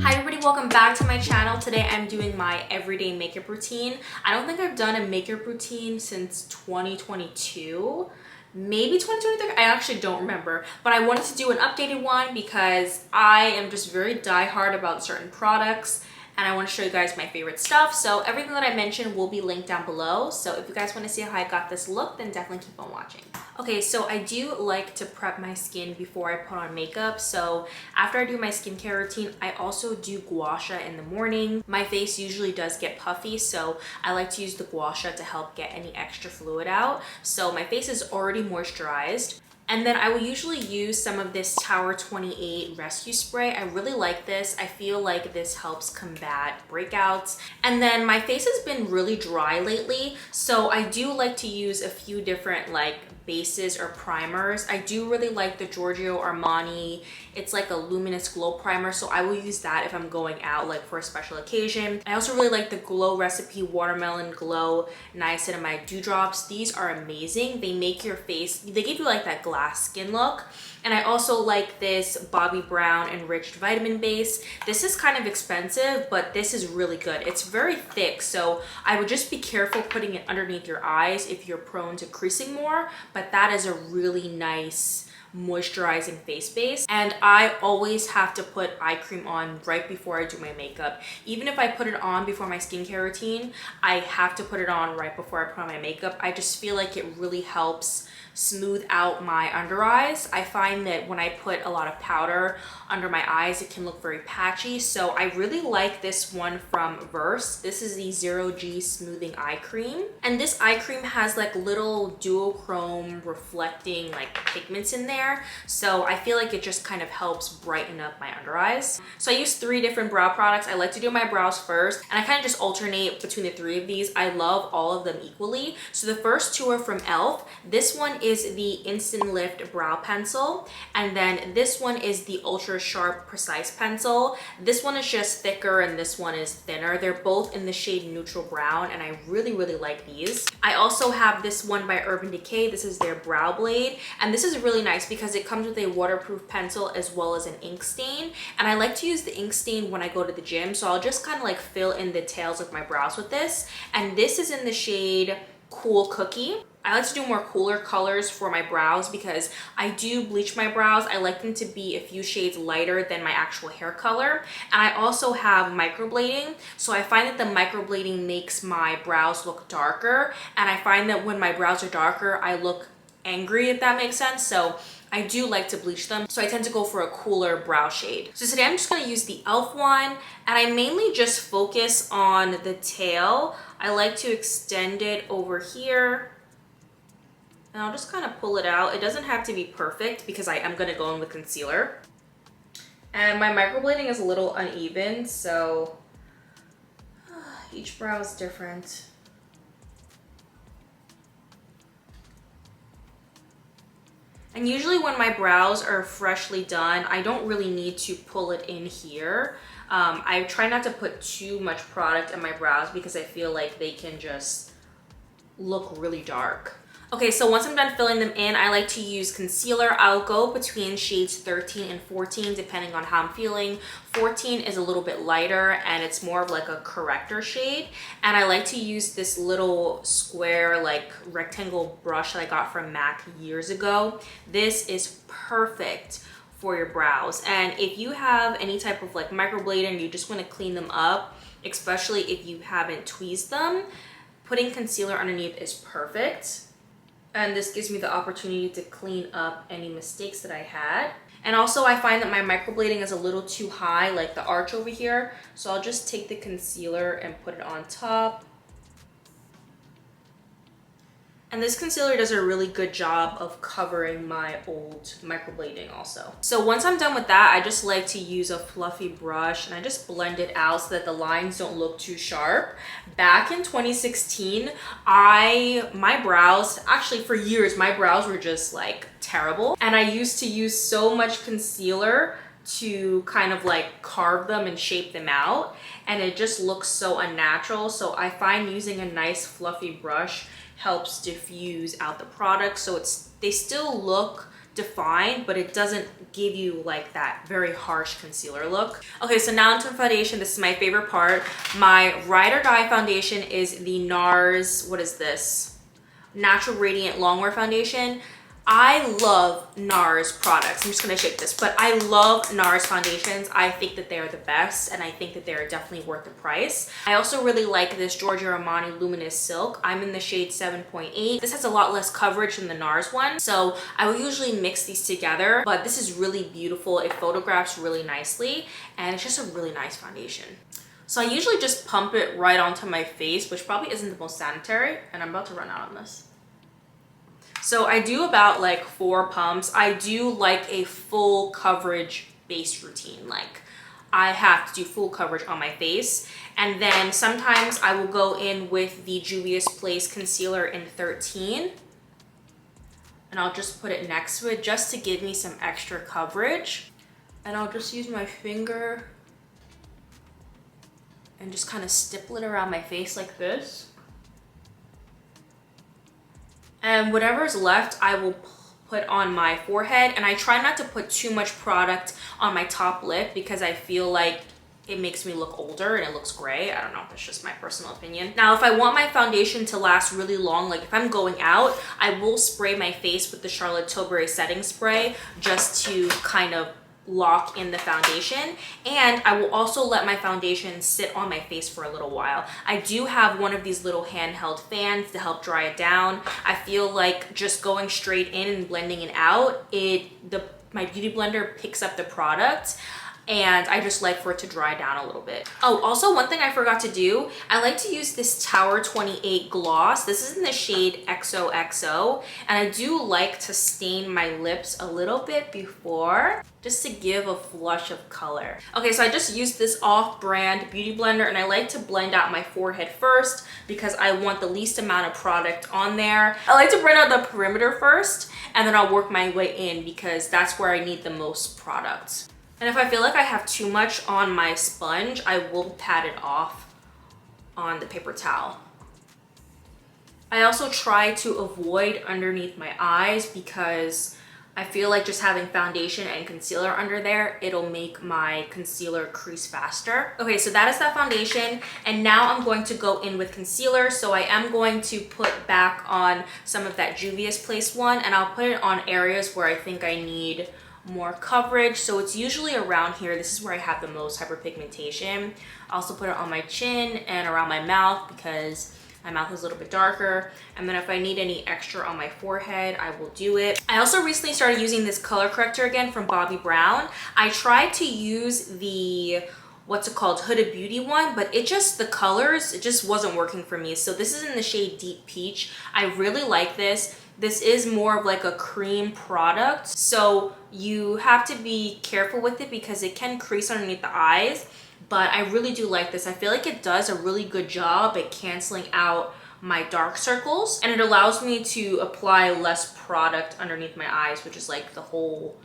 Hi everybody, welcome back to my channel. Today I'm doing my everyday makeup routine. I don't think I've done a makeup routine since 2022, maybe 2023. I actually don't remember, but I wanted to do an updated one because I am just very diehard about certain products and I want to show you guys my favorite stuff. So everything that I mentioned will be linked down below. So if you guys want to see how I got this look, then definitely keep on watching. Okay, so I do like to prep my skin before I put on makeup. So after I do my skincare routine, I also do gua sha in the morning. My face usually does get puffy, so I like to use the gua sha to help get any extra fluid out. So my face is already moisturized. And then I will usually use some of this Tower 28 Rescue Spray. I really like this. I feel like this helps combat breakouts. And then my face has been really dry lately, so I do like to use a few different bases or primers. I do really like the Giorgio Armani. It's like a luminous glow primer, so I will use that if I'm going out for a special occasion. I also really like the Glow Recipe Watermelon Glow Niacinamide Dewdrops. These are amazing. They make your face, they give you that glass skin look. And I also like this Bobbi Brown Enriched Vitamin Base. This is kind of expensive, but this is really good. It's very thick, so I would just be careful putting it underneath your eyes if you're prone to creasing more, but that is a really nice moisturizing face base. And I always have to put eye cream on right before I do my makeup. Even if I put it on before my skincare routine, I have to put it on right before I put on my makeup. I just feel like it really helps smooth out my under eyes. I find that when I put a lot of powder under my eyes, it can look very patchy. So I really like this one from Verse. This is the Zero G Smoothing Eye Cream. And this eye cream has little duochrome reflecting pigments in there. So I feel like it just kind of helps brighten up my under eyes. So I use 3 different brow products. I like to do my brows first, and I kind of just alternate between the 3 of these. I love all of them equally. So the first 2 are from e.l.f. This one is the Instant Lift Brow Pencil, and then this one is the Ultra Sharp Precise Pencil. This one is just thicker and this one is thinner. They're both in the shade Neutral Brown, and I really like these. I also have this one by Urban Decay. This is their Brow Blade, and this is really nice because it comes with a waterproof pencil as well as an ink stain. And I like to use the ink stain when I go to the gym, so I'll just kind of fill in the tails of my brows with this. And this is in the shade Cool Cookie. I like to do more cooler colors for my brows because I do bleach my brows. I like them to be a few shades lighter than my actual hair color. And I also have microblading. So I find that the microblading makes my brows look darker. And I find that when my brows are darker, I look angry, if that makes sense. So I do like to bleach them. So I tend to go for a cooler brow shade. So today I'm just gonna use the e.l.f. one. And I mainly just focus on the tail. I like to extend it over here. And I'll just kind of pull it out. It doesn't have to be perfect because I am gonna go in with concealer. And my microblading is a little uneven, so each brow is different. And usually when my brows are freshly done, I don't really need to pull it in here. I try not to put too much product in my brows because I feel like they can just look really dark. Okay, so once I'm done filling them in, I like to use concealer. I'll go between shades 13 and 14 depending on how I'm feeling. 14 is a little bit lighter and it's more of a corrector shade. And I like to use this little square rectangle brush that I got from MAC years ago. This is perfect for your brows. And if you have any type of microblading and you just want to clean them up, especially if you haven't tweezed them, putting concealer underneath is perfect. And this gives me the opportunity to clean up any mistakes that I had. And also I find that my microblading is a little too high, the arch over here. So I'll just take the concealer and put it on top. And this concealer does a really good job of covering my old microblading also. So once I'm done with that, I just like to use a fluffy brush and I just blend it out so that the lines don't look too sharp. Back in 2016, my brows, actually for years, my brows were just terrible. And I used to use so much concealer to kind of carve them and shape them out. And it just looks so unnatural. So I find using a nice fluffy brush helps diffuse out the product, so they still look defined, but it doesn't give you like that very harsh concealer look. Okay, so now into foundation. This is my favorite part. My Ride or Die foundation is the NARS, what is this? Natural Radiant Longwear Foundation. I love NARS products. I'm just gonna shake this, but I love NARS foundations. I think that they are the best, and I think that they're definitely worth the price. I also really like this Giorgio Armani Luminous Silk. I'm in the shade 7.8. This has a lot less coverage than the NARS one, so I will usually mix these together, but this is really beautiful. It photographs really nicely, and it's just a really nice foundation. So I usually just pump it right onto my face, which probably isn't the most sanitary, and I'm about to run out on this. So I do about like 4 pumps. I do like a full coverage base routine. Like I have to do full coverage on my face. And then sometimes I will go in with the Juvia's Place concealer in 13. And I'll just put it next to it just to give me some extra coverage. And I'll just use my finger and just kind of stipple it around my face like this. And whatever's left, I will put on my forehead. And I try not to put too much product on my top lip because I feel like it makes me look older and it looks gray. I don't know, that's just my personal opinion. Now, if I want my foundation to last really long, like if I'm going out, I will spray my face with the Charlotte Tilbury setting spray just to kind of lock in the foundation, and I will also let my foundation sit on my face for a little while. I do have one of these little handheld fans to help dry it down. I feel like just going straight in and blending it out, my beauty blender picks up the product, and I just like for it to dry down a little bit. Oh, also one thing I forgot to do, I like to use this Tower 28 gloss. This is in the shade XOXO, and I do like to stain my lips a little bit before, just to give a flush of color. Okay, so I just used this off-brand beauty blender, and I like to blend out my forehead first because I want the least amount of product on there. I like to blend out the perimeter first, and then I'll work my way in because that's where I need the most product. And if I feel like I have too much on my sponge, I will pat it off on the paper towel. I also try to avoid underneath my eyes because I feel like just having foundation and concealer under there, it'll make my concealer crease faster. Okay, so that is that foundation. And now I'm going to go in with concealer. So I am going to put back on some of that Juvia's Place one, and I'll put it on areas where I think I need more coverage. So it's usually around here. This is where I have the most hyperpigmentation. I also put it on my chin and around my mouth because my mouth is a little bit darker. And then if I need any extra on my forehead, I will do it. I also recently started using this color corrector again from Bobbi Brown. I tried to use the what's it called, Huda Beauty one, but the colors, it just wasn't working for me. So this is in the shade Deep Peach. I really like this. This is more of like a cream product, so you have to be careful with it because it can crease underneath the eyes, but I really do like this. I feel like it does a really good job at canceling out my dark circles, and it allows me to apply less product underneath my eyes, which is like the whole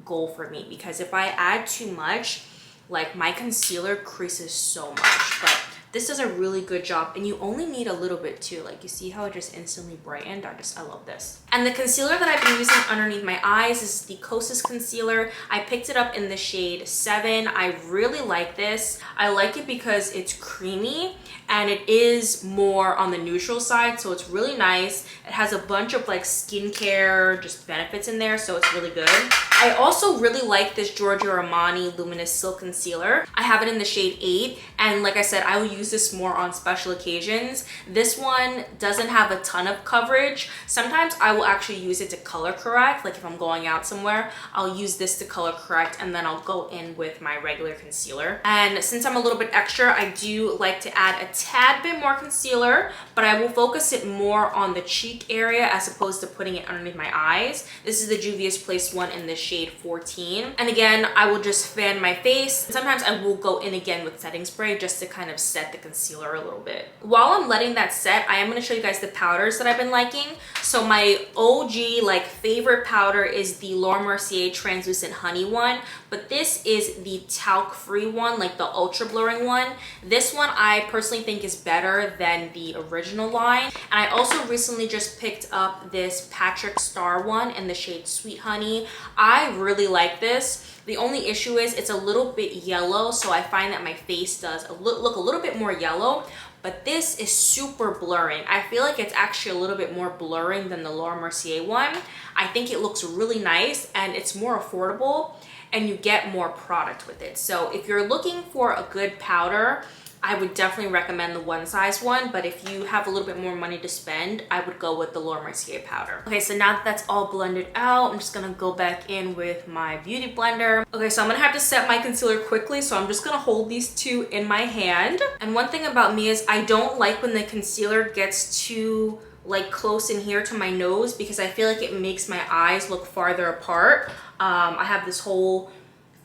goal for me, because if I add too much, like my concealer creases so much. But this does a really good job, and you only need a little bit too. Like you see how it just instantly brightened? I love this. And the concealer that I've been using underneath my eyes is the Kosas concealer. I picked it up in the shade 7. I really like this. I like it because it's creamy and it is more on the neutral side, so it's really nice. It has a bunch of like skincare just benefits in there, so it's really good. I also really like this Giorgio Armani Luminous Silk Concealer. I have it in the shade 8, and like I said, I will use this more on special occasions. This one doesn't have a ton of coverage. Sometimes I will actually use it to color correct, like if I'm going out somewhere, I'll use this to color correct, and then I'll go in with my regular concealer. And since I'm a little bit extra, I do like to add a tad bit more concealer, but I will focus it more on the cheek area as opposed to putting it underneath my eyes. This is the Juvia's Place one in the shade 14. And again, I will just fan my face. Sometimes I will go in again with setting spray just to kind of set set the concealer a little bit. While I'm letting that set, I am going to show you guys the powders that I've been liking. So my OG like favorite powder is the Laura Mercier Translucent Honey one, but this is the talc free one, like the ultra blurring one. This one I personally think is better than the original line. And I also recently just picked up this Patrick Star one in the shade Sweet Honey. I really like this. The only issue is it's a little bit yellow, so I find that my face does look a little bit more yellow, but this is super blurring. I feel like it's actually a little bit more blurring than the Laura Mercier one. I think it looks really nice and it's more affordable and you get more product with it. So if you're looking for a good powder, I would definitely recommend the One Size one, but if you have a little bit more money to spend, I would go with the Laura Mercier powder. Okay, so now that that's all blended out, I'm just gonna go back in with my beauty blender. Okay, so I'm gonna have to set my concealer quickly, so I'm just gonna hold these two in my hand. And one thing about me is I don't like when the concealer gets too like close in here to my nose because I feel like it makes my eyes look farther apart. I have this whole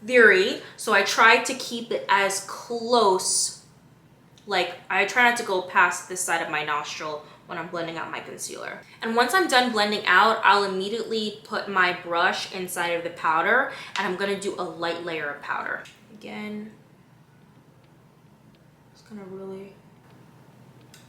theory, so I try to keep it as close. Like, I try not to go past this side of my nostril when I'm blending out my concealer. And once I'm done blending out, I'll immediately put my brush inside of the powder and I'm gonna do a light layer of powder. Again, just gonna really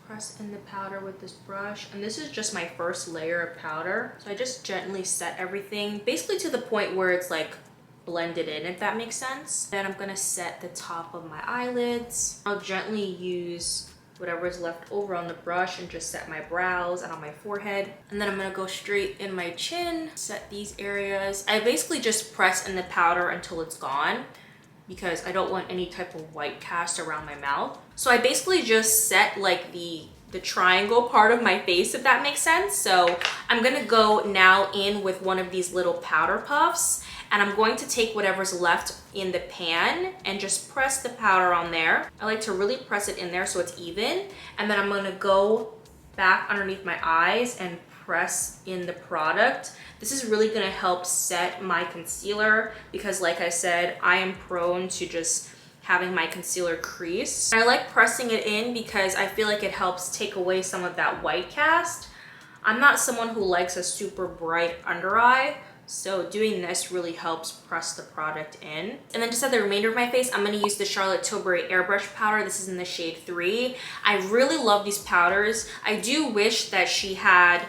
press in the powder with this brush. And this is just my first layer of powder. So I just gently set everything, basically to the point where it's like blended in, if that makes sense. Then I'm gonna set the top of my eyelids. I'll gently use whatever is left over on the brush and just set my brows and on my forehead. And then I'm gonna go straight in my chin, set these areas. I basically just press in the powder until it's gone because I don't want any type of white cast around my mouth. So I basically just set like the triangle part of my face, if that makes sense. So I'm gonna go now in with one of these little powder puffs and I'm going to take whatever's left in the pan and just press the powder on there. I like to really press it in there so it's even. And then I'm gonna go back underneath my eyes and press in the product. This is really gonna help set my concealer because like I said, I am prone to just having my concealer crease. I like pressing it in because I feel like it helps take away some of that white cast. I'm not someone who likes a super bright under eye, so doing this really helps press the product in. And then to set the remainder of my face, I'm gonna use the Charlotte Tilbury Airbrush powder. This is in the shade 3. I really love these powders. I do wish that she had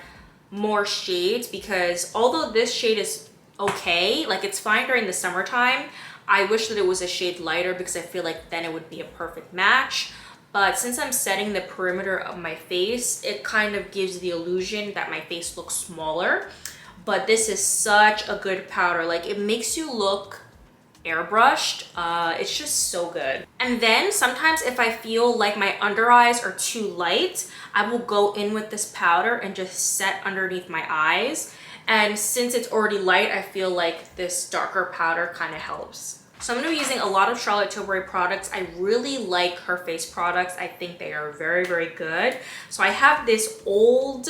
more shades because although this shade is okay, like it's fine during the summertime, I wish that it was a shade lighter because I feel like then it would be a perfect match. But since I'm setting the perimeter of my face, it kind of gives the illusion that my face looks smaller. But this is such a good powder. Like it makes you look airbrushed. It's just so good. And then sometimes if I feel like my under eyes are too light, I will go in with this powder and just set underneath my eyes. And since it's already light, I feel like this darker powder kind of helps. So I'm gonna be using a lot of Charlotte Tilbury products. I really like her face products. I think they are very, very good. So I have this old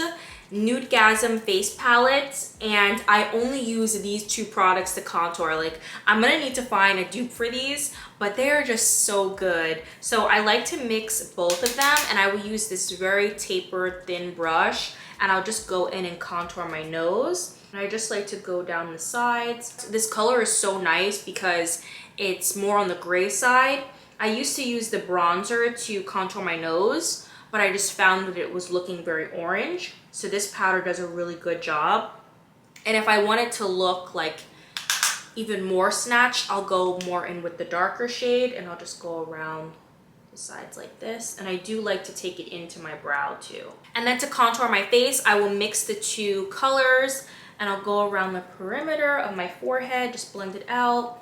Nudegasm face palette and I only use these two products to contour. Like I'm gonna need to find a dupe for these, but they are just so good. So I like to mix both of them and I will use this very tapered thin brush and I'll just go in and contour my nose. And I just like to go down the sides. This color is so nice because it's more on the gray side. I used to use the bronzer to contour my nose, but I just found that it was looking very orange. So this powder does a really good job. And if I want it to look like even more snatched, I'll go more in with the darker shade and I'll just go around the sides like this. And I do like to take it into my brow too. And then to contour my face, I will mix the two colors and I'll go around the perimeter of my forehead, just blend it out.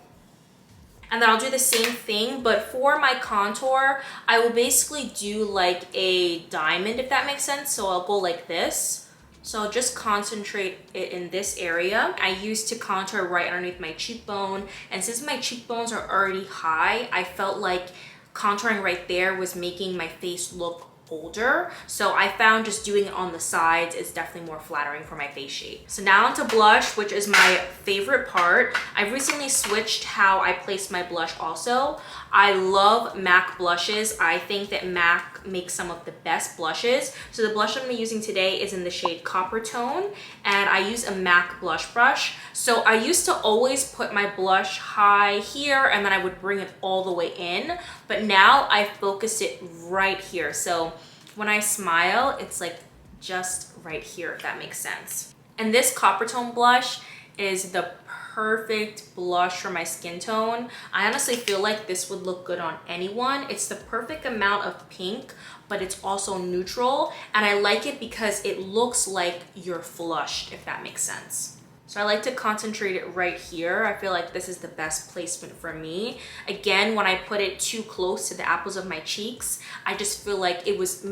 And then I'll do the same thing, but for my contour, I will basically do like a diamond, if that makes sense. So I'll go like this. So I'll just concentrate it in this area. I used to contour right underneath my cheekbone. And since my cheekbones are already high, I felt like contouring right there was making my face look colder. So I found just doing it on the sides is definitely more flattering for my face shape. So now onto blush, which is my favorite part. I've recently switched how I place my blush also. I love MAC blushes. I think that MAC makes some of the best blushes. So the blush I'm using today is in the shade Copper Tone, and I use a MAC blush brush. So I used to always put my blush high here and then I would bring it all the way in, but now I focus it right here. So when I smile, it's like just right here, if that makes sense. And this Copper Tone blush is the perfect blush for my skin tone. I honestly feel like this would look good on anyone. It's the perfect amount of pink, but it's also neutral, and I like it because it looks like you're flushed, if that makes sense. So I like to concentrate it right here. I feel like this is the best placement for me. Again, when I put it too close to the apples of my cheeks, I just feel like it was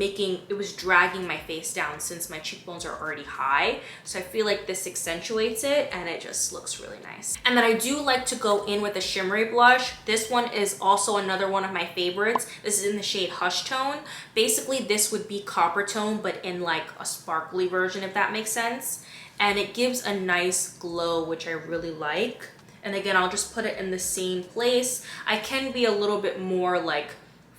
dragging my face down since my cheekbones are already high. So I feel like this accentuates it and it just looks really nice. And then I do like to go in with a shimmery blush. This one is also another one of my favorites. This is in the shade Hush Tone. Basically, this would be Copper Tone, but in like a sparkly version, if that makes sense. And it gives a nice glow, which I really like. And again, I'll just put it in the same place. I can be a little bit more like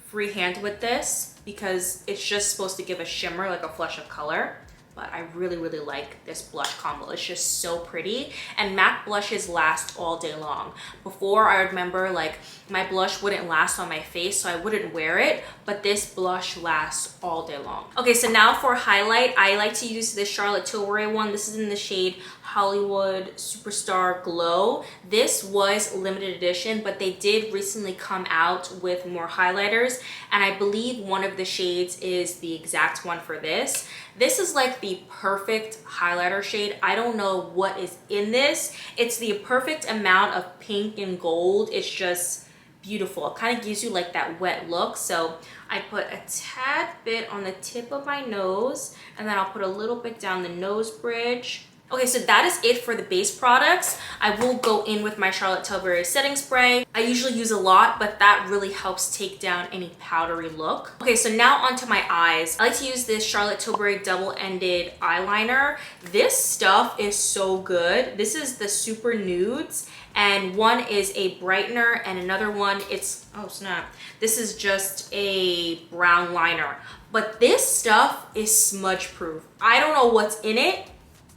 freehand with this because it's just supposed to give a shimmer, like a flush of color. But I really, really like this blush combo. It's just so pretty. And MAC blushes last all day long. Before, I remember like my blush wouldn't last on my face, so I wouldn't wear it, but this blush lasts all day long. Okay, so now for highlight, I like to use this Charlotte Tilbury one. This is in the shade Hollywood Superstar Glow. This was limited edition, but they did recently come out with more highlighters, and I believe one of the shades is the exact one for this. This is like the perfect highlighter shade. I don't know what is in this. It's the perfect amount of pink and gold. It's just beautiful. It kind of gives you like that wet look. So I put a tad bit on the tip of my nose, and then I'll put a little bit down the nose bridge. Okay, so that is it for the base products. I will go in with my Charlotte Tilbury setting spray. I usually use a lot, but that really helps take down any powdery look. Okay, so now onto my eyes. I like to use this Charlotte Tilbury double-ended eyeliner. This stuff is so good. This is the Super Nudes, and one is a brightener and another one, it's, oh snap, this is just a brown liner. But this stuff is smudge proof. I don't know what's in it,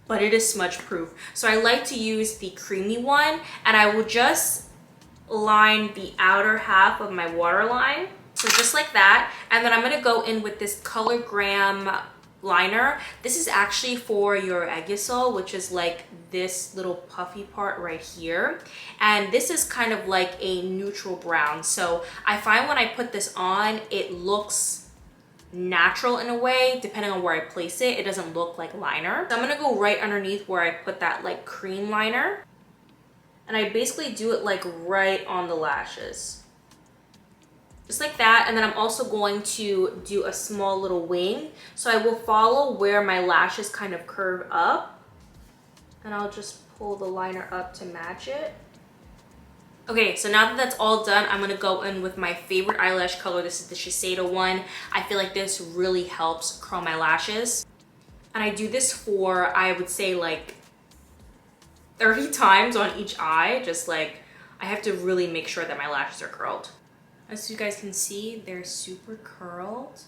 but it is smudge proof. So I like to use the creamy one, and I will just line the outer half of my waterline. So just like that. And then I'm gonna go in with this ColorGram liner. This is actually for your aegysal, which is like this little puffy part right here. And this is kind of like a neutral brown. So I find when I put this on, it looks natural in a way. Depending on where I place it, it doesn't look like liner. So I'm gonna go right underneath where I put that like cream liner, and I basically do it like right on the lashes, just like that. And then I'm also going to do a small little wing, so I will follow where my lashes kind of curve up, and I'll just pull the liner up to match it. Okay, so now that that's all done, I'm gonna go in with my favorite eyelash color. This is the Shiseido one. I feel like this really helps curl my lashes. And I do this for, I would say like 30 times on each eye. Just like, I have to really make sure that my lashes are curled. As you guys can see, they're super curled,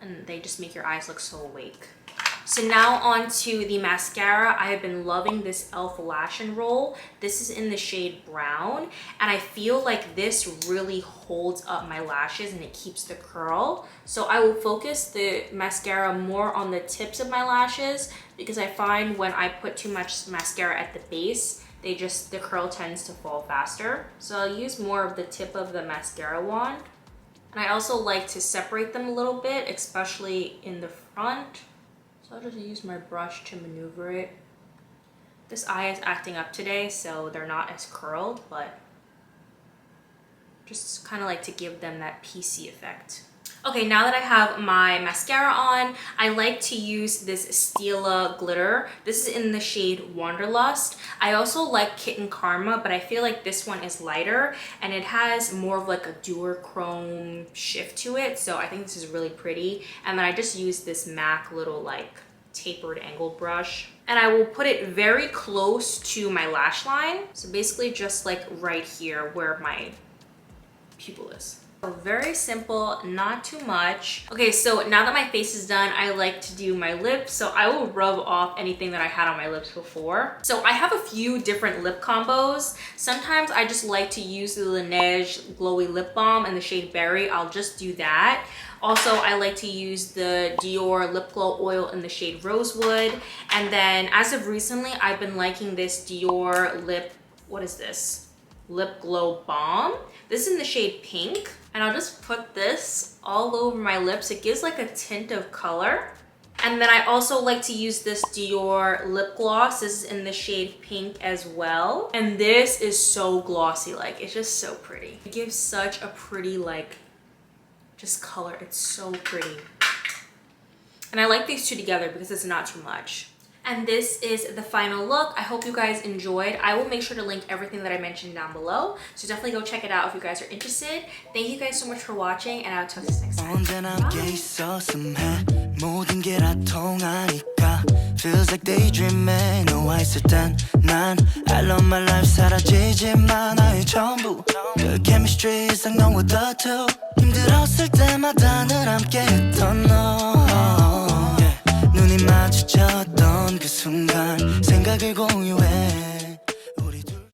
and they just make your eyes look so awake. So now on to the mascara. I have been loving this e.l.f. Lash and Roll. This is in the shade Brown, and I feel like this really holds up my lashes and it keeps the curl. So I will focus the mascara more on the tips of my lashes, because I find when I put too much mascara at the base, the curl tends to fall faster. So I'll use more of the tip of the mascara wand. And I also like to separate them a little bit, especially in the front. So I'll just use my brush to maneuver it. This eye is acting up today, so they're not as curled, but just kind of like to give them that PC effect. Okay, now that I have my mascara on, I like to use this Stila glitter. This is in the shade Wanderlust. I also like Kitten Karma, but I feel like this one is lighter and it has more of like a duochrome shift to it. So I think this is really pretty. And then I just use this MAC little like tapered angled brush. And I will put it very close to my lash line. So basically just like right here where my pupil is. So very simple, not too much. Okay, so now that my face is done, I like to do my lips. So I will rub off anything that I had on my lips before. So I have a few different lip combos. Sometimes I just like to use the Laneige Glowy Lip Balm in the shade Berry. I'll just do that. Also, I like to use the Dior Lip Glow Oil in the shade Rosewood. And then as of recently, I've been liking this Dior what is this? Lip Glow Balm. This is in the shade Pink. And I'll just put this all over my lips. It gives like a tint of color. And then I also like to use this Dior lip gloss. This is in the shade Pink as well. And this is so glossy, like it's just so pretty. It gives such a pretty like, just color. It's so pretty. And I like these two together because it's not too much. And this is the final look. I hope you guys enjoyed. I will make sure to link everything that I mentioned down below. So definitely go check it out if you guys are interested. Thank you guys so much for watching and I'll talk to you next time. Bye. Feels like daydreaming 너와 있을 땐 난 I love my life 사라지지만 나의 전부 The chemistry is like no other two 힘들었을 때마다 늘 함께했던 너 yeah. 눈이 마주쳤던 그 순간 생각을 공유해